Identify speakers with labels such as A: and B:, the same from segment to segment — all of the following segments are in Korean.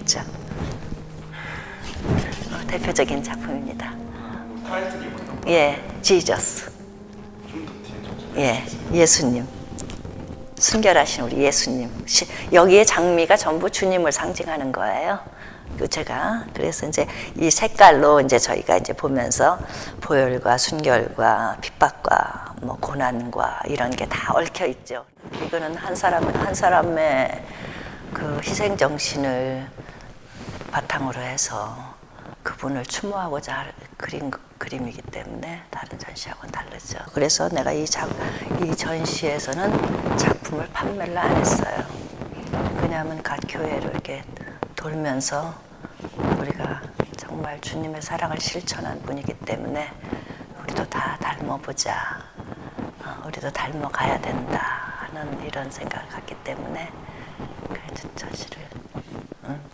A: 보이겠죠? 대표적인 작품입니다.
B: 타이틀이 뭐예요?
A: 예, 지저스.
B: 좀더 뒤에
A: 예, 예수님. 순결하신 우리 예수님. 여기에 장미가 전부 주님을 상징하는 거예요. 제가 그래서 이제 이 색깔로 이제 저희가 이제 보면서 보혈과 순결과 핍박과 뭐 고난과 이런 게 다 얽혀 있죠. 이거는 한 사람의 그 희생 정신을 바탕으로 해서 그분을 추모하고자 그린 그림이기 때문에 다른 전시하고는 다르죠. 그래서 내가 이 전시에서는 작품을 판매를 안 했어요. 왜냐하면 각 교회를 이렇게 돌면서 우리가 정말 주님의 사랑을 실천한 분이기 때문에 우리도 다 닮아보자, 우리도 닮아가야 된다 하는 이런 생각을 갖기 때문에 그래서 전시를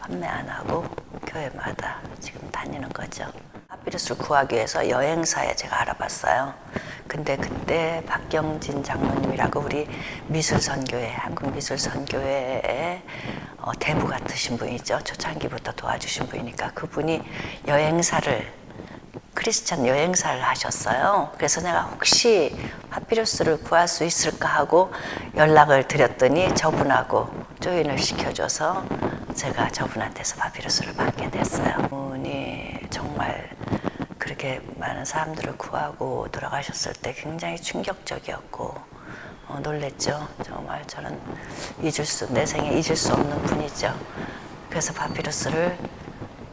A: 판매 안 하고 교회마다 지금 다니는 거죠. 파피루스를 구하기 위해서 여행사에 제가 알아봤어요. 근데 그때 박경진 장로님이라고 우리 미술선교회, 한국미술선교회의 대부 같으신 분이죠. 초창기부터 도와주신 분이니까 그분이 크리스찬 여행사를 하셨어요. 그래서 내가 혹시 파피루스를 구할 수 있을까 하고 연락을 드렸더니 저분하고 조인을 시켜줘서 제가 저분한테서 파피루스를 받게 됐어요. 그분이 정말 그렇게 많은 사람들을 구하고 돌아가셨을 때 굉장히 충격적이었고 놀랬죠. 정말 저는 내 생에 잊을 수 없는 분이죠. 그래서 파피루스를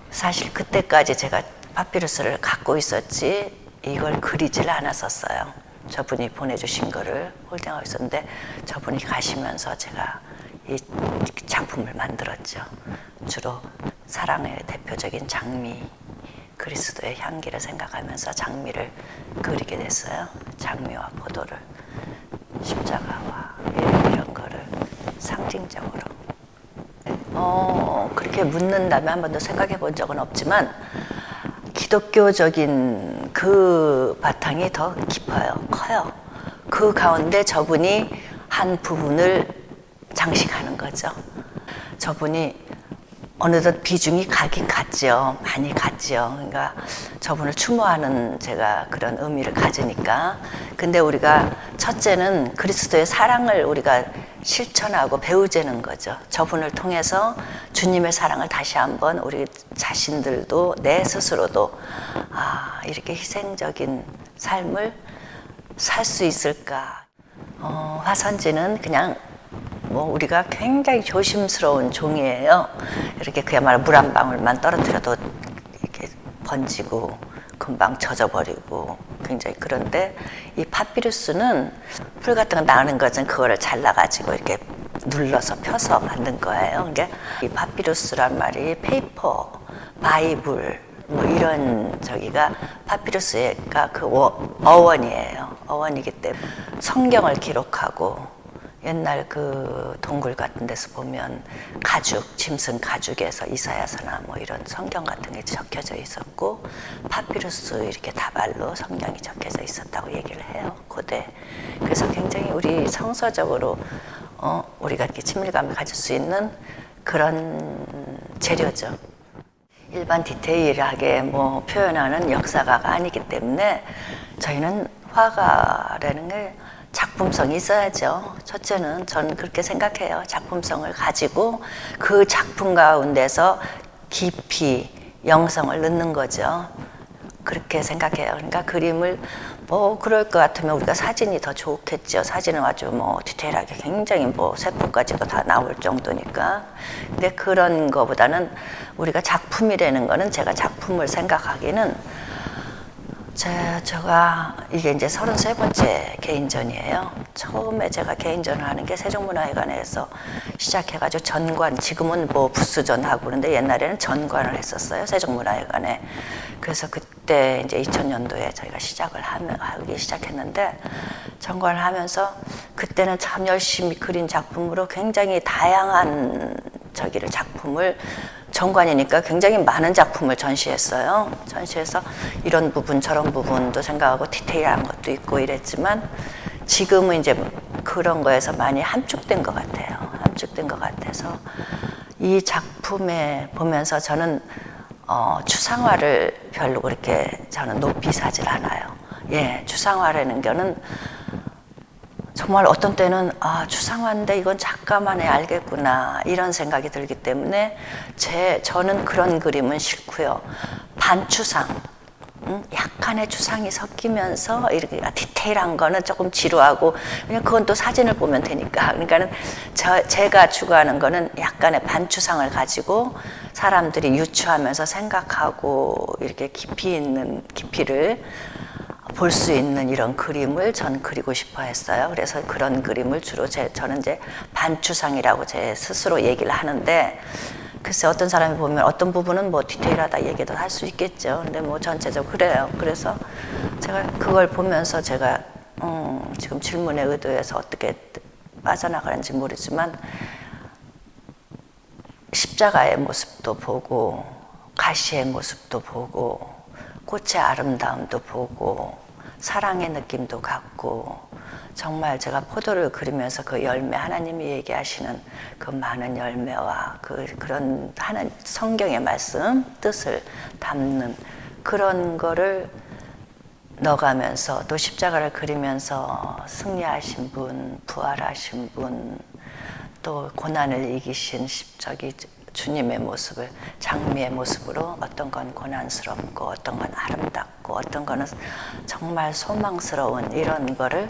A: 사실 그때까지 제가 파피루스를 갖고 있었지 이걸 그리질 않았었어요. 저분이 보내주신 거를 홀딩하고 있었는데 저분이 가시면서 제가 이 작품을 만들었죠. 주로 사랑의 대표적인 장미, 그리스도의 향기를 생각하면서 장미를 그리게 됐어요. 장미와 포도를, 십자가와 이런 거를 상징적으로. 그렇게 묻는다면 한 번도 생각해 본 적은 없지만 기독교적인 그 바탕이 더 깊어요. 커요. 그 가운데 저분이 한 부분을 장식하는 거죠. 저분이 어느덧 비중이 가긴 갔죠. 많이 갔죠. 그러니까 저분을 추모하는 제가 그런 의미를 가지니까. 근데 우리가 첫째는 그리스도의 사랑을 우리가 실천하고 배우자는 거죠. 저분을 통해서 주님의 사랑을 다시 한번 우리 자신들도 내 스스로도 이렇게 희생적인 삶을 살 수 있을까. 화선지는 그냥 우리가 굉장히 조심스러운 종이에요. 이렇게 그야말로 물 한 방울만 떨어뜨려도 이렇게 번지고 금방 젖어버리고 굉장히. 그런데 이 파피루스는 풀 같은 거 나는 것은 그거를 잘라가지고 이렇게 눌러서 펴서 만든 거예요. 그러니까 이 파피루스란 말이 페이퍼, 바이블 이런 저기가 파피루스가 그 어원이에요. 어원이기 때문에 성경을 기록하고 옛날 그 동굴 같은 데서 보면 짐승 가죽에서 이사야서나 이런 성경 같은 게 적혀져 있었고 파피루스 이렇게 다발로 성경이 적혀져 있었다고 얘기를 해요. 고대. 그래서 굉장히 우리 성서적으로 우리가 이렇게 친밀감을 가질 수 있는 그런 재료죠. 일반 디테일하게 표현하는 역사가가 아니기 때문에 저희는 화가라는 게 작품성이 있어야죠. 첫째는 저는 그렇게 생각해요. 작품성을 가지고 그 작품 가운데서 깊이 영성을 넣는 거죠. 그렇게 생각해요. 그러니까 그림을 그럴 것 같으면 우리가 사진이 더 좋겠죠. 사진은 아주 디테일하게 굉장히 세포까지도 다 나올 정도니까. 근데 그런 거보다는 우리가 작품이라는 거는 제가 작품을 생각하기는 제가 이게 이제 33번째 개인전이에요. 처음에 제가 개인전을 하는 게 세종문화회관에서 시작해가지고 전관, 지금은 부스전하고 그런데 옛날에는 전관을 했었어요. 세종문화회관에. 그래서 그때 이제 2000년도에 저희가 하기 시작했는데 전관을 하면서 그때는 참 열심히 그린 작품으로 굉장히 다양한 작품을 전관이니까 굉장히 많은 작품을 전시했어요. 전시해서 이런 부분 저런 부분도 생각하고 디테일한 것도 있고 이랬지만 지금은 이제 그런 거에서 많이 함축된 것 같아요. 함축된 것 같아서 이 작품에 보면서 저는 추상화를 별로 그렇게 저는 높이 사질 않아요. 예, 추상화라는 거는 정말 어떤 때는 추상화인데 이건 작가만이 알겠구나 이런 생각이 들기 때문에 저는 그런 그림은 싫고요. 반추상, 약간의 추상이 섞이면서 이렇게 디테일한 거는 조금 지루하고 그냥 그건 또 사진을 보면 되니까. 그러니까는 제가 추구하는 거는 약간의 반추상을 가지고 사람들이 유추하면서 생각하고 이렇게 깊이를 볼 수 있는 이런 그림을 전 그리고 싶어 했어요. 그래서 그런 그림을 주로 저는 이제 반추상이라고 제 스스로 얘기를 하는데, 글쎄 어떤 사람이 보면 어떤 부분은 뭐 디테일하다 얘기도 할 수 있겠죠. 근데 뭐 전체적으로 그래요. 그래서 제가 그걸 보면서 제가 지금 질문에 의도해서 어떻게 빠져나가는지 모르지만 십자가의 모습도 보고 가시의 모습도 보고 꽃의 아름다움도 보고 사랑의 느낌도 갖고, 정말 제가 포도를 그리면서 그 열매, 하나님이 얘기하시는 그 많은 열매와 그런 성경의 말씀, 뜻을 담는 그런 거를 넣어가면서, 또 십자가를 그리면서 승리하신 분, 부활하신 분, 또 고난을 이기신 주님의 모습을, 장미의 모습으로, 어떤 건 고난스럽고 어떤 건 아름답고 어떤 거는 정말 소망스러운 이런 거를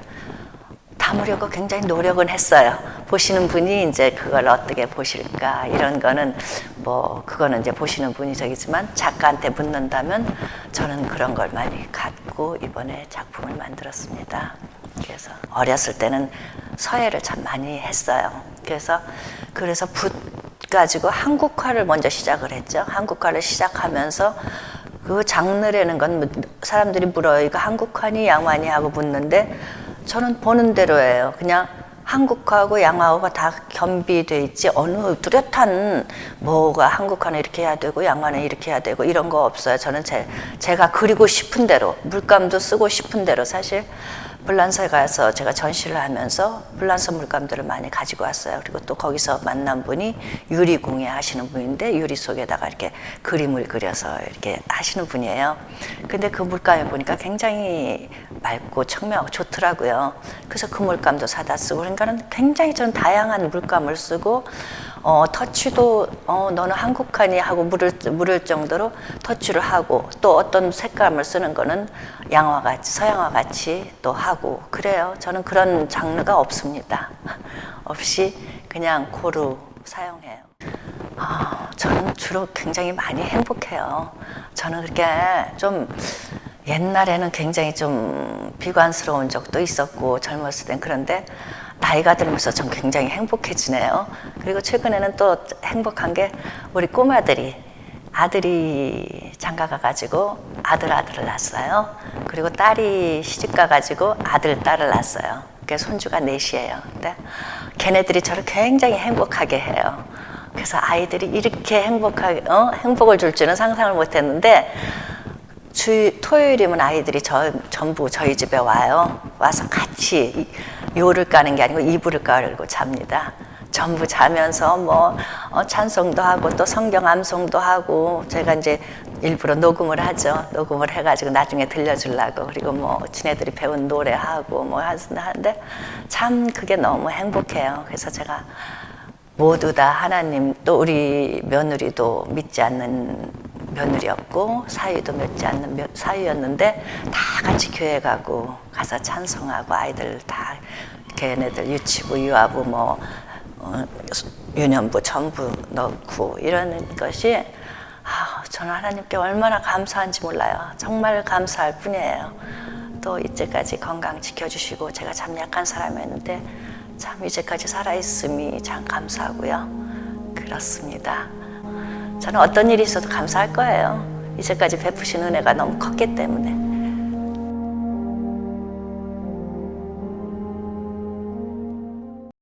A: 담으려고 굉장히 노력은 했어요. 보시는 분이 이제 그걸 어떻게 보실까, 이런 거는 뭐 그거는 이제 보시는 분이 저기지만, 작가한테 묻는다면 저는 그런 걸 많이 갖고 이번에 작품을 만들었습니다. 그래서 어렸을 때는 서예를 참 많이 했어요. 그래서 붓 가지고 한국화를 먼저 시작을 했죠. 한국화를 시작하면서 그 장르라는 건 사람들이 물어요. 이거 한국화니 양화니 하고 묻는데, 저는 보는 대로예요. 그냥 한국화하고 양화하고 다 겸비돼 있지, 어느 뚜렷한 뭐가 한국화는 이렇게 해야 되고 양화는 이렇게 해야 되고 이런 거 없어요. 저는 제가 그리고 싶은 대로, 물감도 쓰고 싶은 대로. 사실 불란서에 가서 제가 전시를 하면서 불란서 물감들을 많이 가지고 왔어요. 그리고 또 거기서 만난 분이 유리공예 하시는 분인데, 유리 속에다가 이렇게 그림을 그려서 이렇게 하시는 분이에요. 근데 그 물감을 보니까 굉장히 맑고 청명하고 좋더라고요. 그래서 그 물감도 사다 쓰고, 그러니까는 굉장히 저는 다양한 물감을 쓰고, 터치도 너는 한국화니 하고 물을 정도로 터치를 하고, 또 어떤 색감을 쓰는 거는 양화같이 서양화같이 또 하고 그래요. 저는 그런 장르가 없습니다. 없이 그냥 고루 사용해요. 저는 주로 굉장히 많이 행복해요. 저는 그렇게 좀 옛날에는 굉장히 좀 비관스러운 적도 있었고 젊었을 땐, 그런데 나이가 들면서 전 굉장히 행복해지네요. 그리고 최근에는 또 행복한 게, 우리 아들이 장가 가가지고 아들을 낳았어요. 그리고 딸이 시집 가가지고 딸을 낳았어요. 그게 손주가 넷이에요. 근데 걔네들이 저를 굉장히 행복하게 해요. 그래서 아이들이 이렇게 행복을 줄 줄은 상상을 못했는데, 토요일이면 아이들이 전부 저희 집에 와서 같이 요를 까는 게 아니고 이불을 깔고 잡니다. 전부 자면서 찬송도 하고 또 성경 암송도 하고, 제가 이제 일부러 녹음을 하죠. 녹음을 해가지고 나중에 들려주려고. 그리고 지네들이 배운 노래하고 하는데 참 그게 너무 행복해요. 그래서 제가 모두 다 하나님, 또 우리 며느리도 믿지 않는 며느리였고 사위도 믿지 않는 사위였는데, 다 같이 교회 가서 찬송하고, 아이들 다 걔네들 유치부, 유아부, 유년부 전부 넣고 이러는 것이, 저는 하나님께 얼마나 감사한지 몰라요. 정말 감사할 뿐이에요. 또 이제까지 건강 지켜주시고, 제가 참 약한 사람이었는데 참 이제까지 살아있음이 참 감사하고요. 그렇습니다. 저는 어떤 일이 있어도 감사할 거예요. 이제까지 베푸신 은혜가 너무 컸기 때문에.